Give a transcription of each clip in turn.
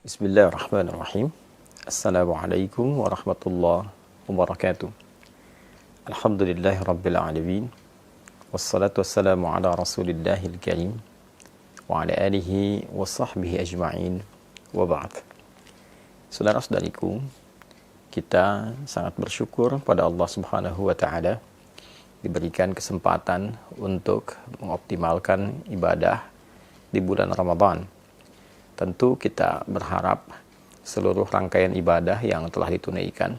Bismillahirrahmanirrahim. Assalamualaikum warahmatullahi wabarakatuh. Alhamdulillahi rabbil alamin. Wassalatu wassalamu ala rasulillahil karim wa ala alihi wa sahbihi ajma'in wa ba'd. Saudara-saudariku, kita sangat bersyukur pada Allah Subhanahu wa ta'ala diberikan kesempatan untuk mengoptimalkan ibadah di bulan Ramadan. Tentu kita berharap seluruh rangkaian ibadah yang telah ditunaikan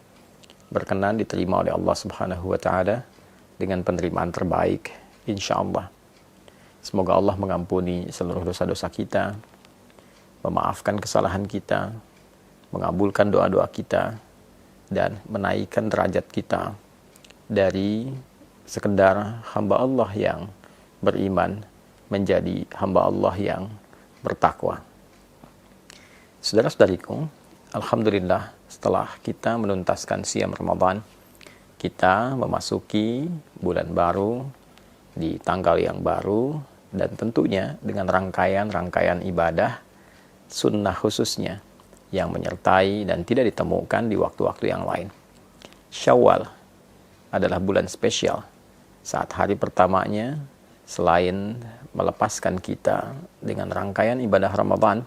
berkenan diterima oleh Allah Subhanahu wa ta'ala dengan penerimaan terbaik, insya Allah. Semoga Allah mengampuni seluruh dosa-dosa kita, memaafkan kesalahan kita, mengabulkan doa-doa kita, dan menaikkan derajat kita dari sekedar hamba Allah yang beriman menjadi hamba Allah yang bertakwa. Saudara-saudariku, alhamdulillah setelah kita menuntaskan siam Ramadan, kita memasuki bulan baru di tanggal yang baru dan tentunya dengan rangkaian-rangkaian ibadah sunnah khususnya yang menyertai dan tidak ditemukan di waktu-waktu yang lain. Syawal adalah bulan spesial saat hari pertamanya selain melepaskan kita dengan rangkaian ibadah Ramadan,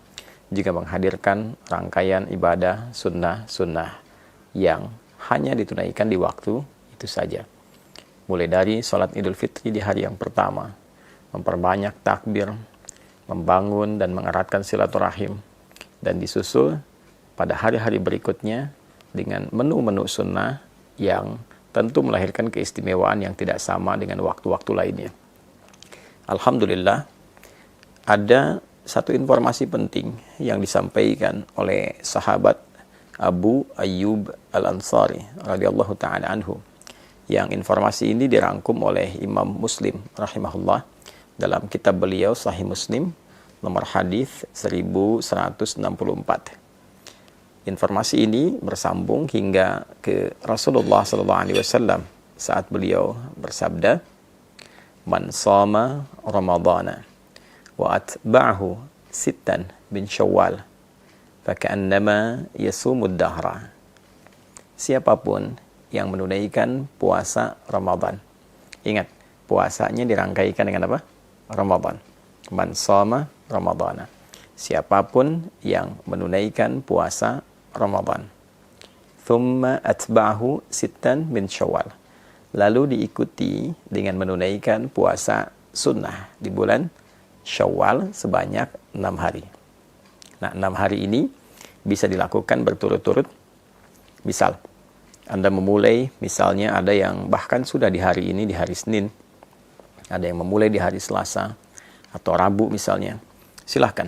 juga menghadirkan rangkaian ibadah sunnah-sunnah yang hanya ditunaikan di waktu itu saja. Mulai dari sholat Idul Fitri di hari yang pertama, memperbanyak takbir, membangun dan mengeratkan silaturahim, dan disusul pada hari-hari berikutnya dengan menu-menu sunnah yang tentu melahirkan keistimewaan yang tidak sama dengan waktu-waktu lainnya. Alhamdulillah, ada satu informasi penting yang disampaikan oleh sahabat Abu Ayyub Al-Ansari radhiyallahu ta'ala anhu, yang informasi ini dirangkum oleh Imam Muslim rahimahullah dalam kitab beliau Sahih Muslim nomor hadis 1164. Informasi ini bersambung hingga ke Rasulullah SAW saat beliau bersabda, "Man shama Ramadana wa atba'ahu sittan bin Syawal faka'annama yasumud dahra." Siapapun yang menunaikan puasa Ramadan. Ingat, puasanya dirangkaikan dengan apa? Ramadan. Man shama Ramadana. Siapapun yang menunaikan puasa Ramadan. Thumma atba'ahu sittan bin Syawal. Lalu diikuti dengan menunaikan puasa sunnah di bulan Syawal sebanyak 6 hari. Nah, 6 hari ini bisa dilakukan berturut-turut. Misal, Anda memulai, misalnya ada yang bahkan sudah di hari ini, di hari Senin. Ada yang memulai di hari Selasa atau Rabu misalnya. Silahkan.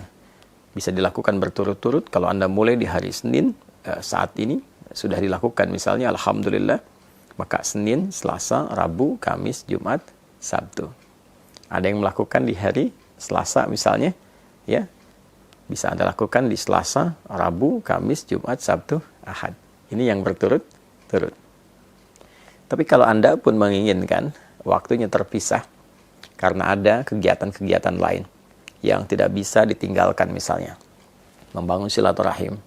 Bisa dilakukan berturut-turut. Kalau Anda mulai di hari Senin, saat ini sudah dilakukan misalnya, alhamdulillah, maka Senin, Selasa, Rabu, Kamis, Jumat, Sabtu. Ada yang melakukan di hari Selasa misalnya, ya, bisa Anda lakukan di Selasa, Rabu, Kamis, Jumat, Sabtu, Ahad. Ini yang berturut-turut. Tapi kalau Anda pun menginginkan waktunya terpisah karena ada kegiatan-kegiatan lain yang tidak bisa ditinggalkan, misalnya membangun silaturahim,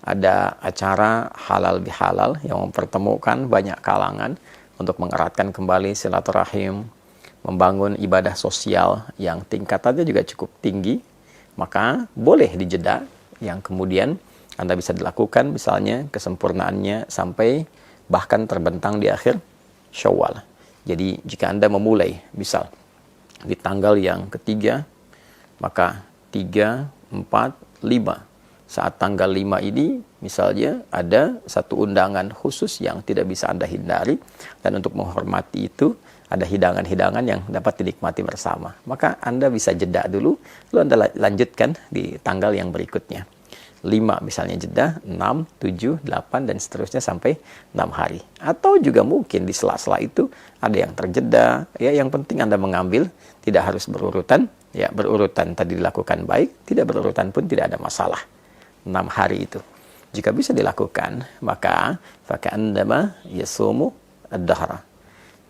ada acara halal bihalal yang mempertemukan banyak kalangan untuk mengeratkan kembali silaturahim, membangun ibadah sosial yang tingkatannya juga cukup tinggi, maka boleh dijeda yang kemudian Anda bisa dilakukan misalnya kesempurnaannya sampai bahkan terbentang di akhir Syawal. Jadi jika Anda memulai misal di tanggal yang ketiga, maka 3, 4, 5. Saat tanggal 5 ini misalnya ada satu undangan khusus yang tidak bisa Anda hindari, dan untuk menghormati itu ada hidangan-hidangan yang dapat dinikmati bersama. Maka Anda bisa jeda dulu, lalu Anda lanjutkan di tanggal yang berikutnya. 5 misalnya jeda, 6, 7, 8, dan seterusnya sampai 6 hari. Atau juga mungkin di sela-sela itu ada yang terjeda. Ya, yang penting Anda mengambil, tidak harus berurutan. Ya, berurutan tadi dilakukan baik, tidak berurutan pun tidak ada masalah. 6 hari itu. Jika bisa dilakukan, maka faka'annama yasumu ad-dahra.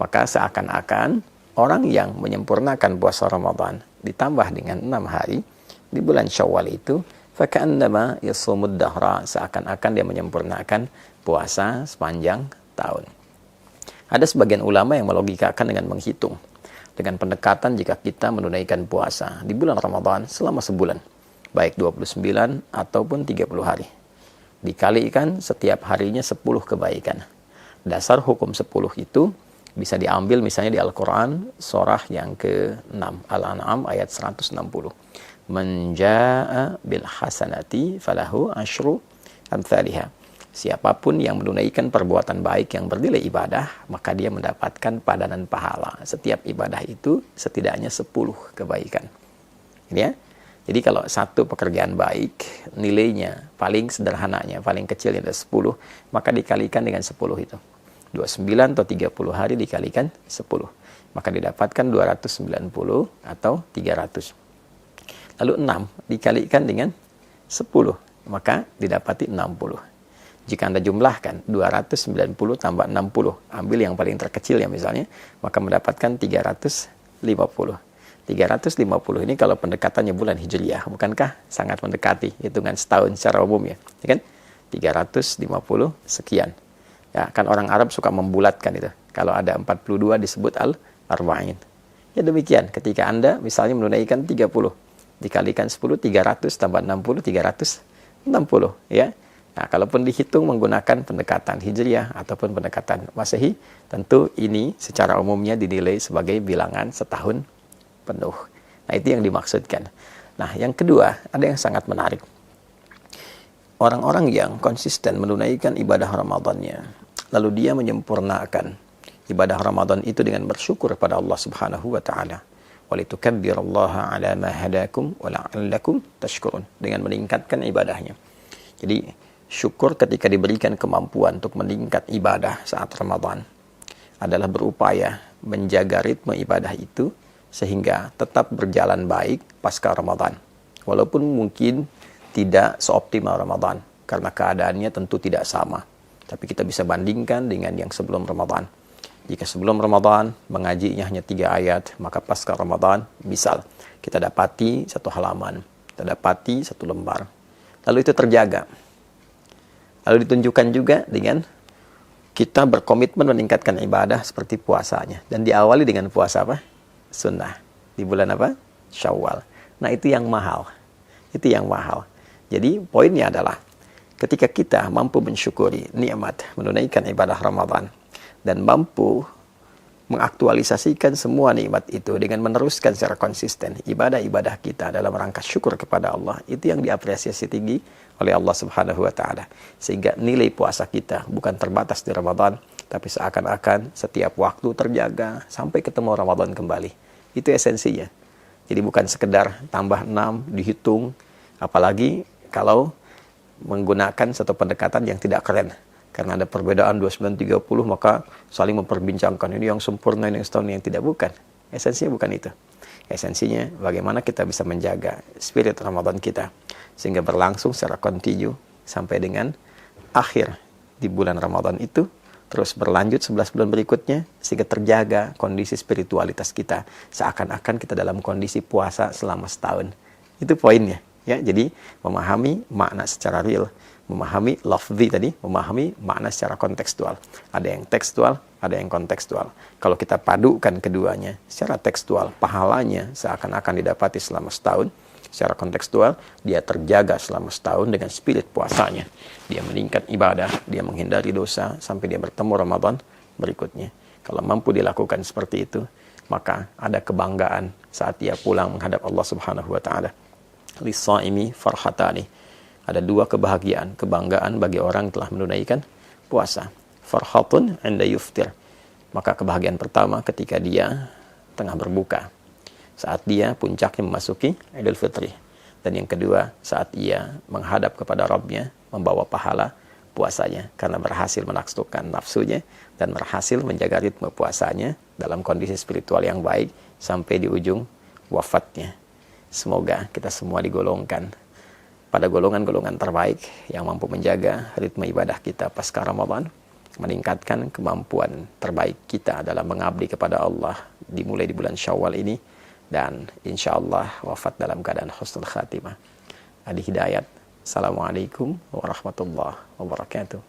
Maka seakan-akan orang yang menyempurnakan puasa Ramadan ditambah dengan 6 hari di bulan Syawal itu, faka'annama yasumud dahra, seakan-akan dia menyempurnakan puasa sepanjang tahun. Ada sebagian ulama yang melogikakan dengan menghitung, dengan pendekatan jika kita menunaikan puasa di bulan Ramadan selama sebulan, baik 29 ataupun 30 hari, dikalikan setiap harinya 10 kebaikan. Dasar hukum 10 itu bisa diambil misalnya di Al-Quran surah yang ke-6 Al-An'am ayat 160. Man jaa'a bil hasanati falahu asyru amthaliha. Siapapun yang menunaikan perbuatan baik yang bernilai ibadah, maka dia mendapatkan padanan pahala. Setiap ibadah itu setidaknya 10 kebaikan. Ya. Jadi kalau satu pekerjaan baik, nilainya paling sederhananya, paling kecilnya ada 10, maka dikalikan dengan 10 itu. 29 atau 30 hari dikalikan 10. Maka didapatkan 290 atau 300. Lalu 6 dikalikan dengan 10, maka didapati 60. Jika Anda jumlahkan 290 tambah 60, ambil yang paling terkecil ya misalnya, maka mendapatkan 350. 350 ini kalau pendekatannya bulan Hijriyah, bukankah sangat mendekati hitungan setahun secara umum ya? Ya kan? 350 sekian. Ya, kan orang Arab suka membulatkan itu. Kalau ada 42 disebut al-arba'in. Ya demikian, ketika Anda misalnya menunaikan 30, dikalikan 10, 300 tambah 60, 360 ya. Nah, kalaupun dihitung menggunakan pendekatan Hijriyah ataupun pendekatan Masehi, tentu ini secara umumnya dinilai sebagai bilangan setahun penuh. Nah, itu yang dimaksudkan. Nah, yang kedua, ada yang sangat menarik. Orang-orang yang konsisten menunaikan ibadah Ramadannya, lalu dia menyempurnakan ibadah Ramadan itu dengan bersyukur kepada Allah Subhanahu wa taala. Walitukabbirullaha ala ma hadakum wa la'allakum tashkurun, dengan meningkatkan ibadahnya. Jadi syukur ketika diberikan kemampuan untuk meningkat ibadah saat Ramadan adalah berupaya menjaga ritme ibadah itu sehingga tetap berjalan baik pasca Ramadan. Walaupun mungkin tidak seoptimal Ramadan karena keadaannya tentu tidak sama. Tapi kita bisa bandingkan dengan yang sebelum Ramadan. Jika sebelum Ramadan mengajinya hanya 3 ayat, maka pasca Ramadan misal kita dapati 1 halaman, kita dapati 1 lembar. Lalu itu terjaga. Lalu ditunjukkan juga dengan kita berkomitmen meningkatkan ibadah seperti puasanya. Dan diawali dengan puasa apa? Sunnah. Di bulan apa? Syawal. Nah, itu yang mahal. Itu yang mahal. Jadi poinnya adalah ketika kita mampu mensyukuri nikmat menunaikan ibadah Ramadan dan mampu mengaktualisasikan semua nikmat itu dengan meneruskan secara konsisten ibadah-ibadah kita dalam rangka syukur kepada Allah, itu yang diapresiasi tinggi oleh Allah Subhanahu wa taala. Sehingga nilai puasa kita bukan terbatas di Ramadan, tapi seakan-akan setiap waktu terjaga sampai ketemu Ramadan kembali. Itu esensinya. Jadi bukan sekedar tambah 6 dihitung, apalagi kalau menggunakan satu pendekatan yang tidak keren. Karena ada perbedaan 29-30, maka saling memperbincangkan ini yang sempurna, ini yang setahun, yang tidak. Bukan. Esensinya bukan itu. Esensinya bagaimana kita bisa menjaga spirit Ramadan kita sehingga berlangsung secara kontinu sampai dengan akhir di bulan Ramadan itu, terus berlanjut 11 bulan berikutnya sehingga terjaga kondisi spiritualitas kita seakan-akan kita dalam kondisi puasa selama setahun. Itu poinnya. Ya, jadi memahami makna secara real, memahami lafzi tadi, memahami makna secara kontekstual. Ada yang tekstual, ada yang kontekstual. Kalau kita padukan keduanya, secara tekstual, pahalanya seakan-akan didapati selama setahun. Secara kontekstual, dia terjaga selama setahun dengan spirit puasanya. Dia meningkat ibadah, dia menghindari dosa, sampai dia bertemu Ramadan berikutnya. Kalau mampu dilakukan seperti itu, maka ada kebanggaan saat dia pulang menghadap Allah Subhanahu wa taala. Lis-shaimi farhatani. Ada 2 kebahagiaan, kebanggaan bagi orang yang telah menunaikan puasa. Farhatun 'inda yuftir. Maka kebahagiaan pertama ketika dia tengah berbuka, saat dia puncaknya memasuki Idul Fitri. Dan yang kedua, saat ia menghadap kepada Rabb-nya, membawa pahala puasanya karena berhasil menaklukkan nafsunya dan berhasil menjaga ritme puasanya dalam kondisi spiritual yang baik sampai di ujung wafatnya. Semoga kita semua digolongkan pada golongan-golongan terbaik yang mampu menjaga ritme ibadah kita pasca Ramadan, meningkatkan kemampuan terbaik kita dalam mengabdi kepada Allah dimulai di bulan Syawal ini, dan insya Allah wafat dalam keadaan husnul khatimah. Adi Hidayat. Assalamualaikum warahmatullahi wabarakatuh.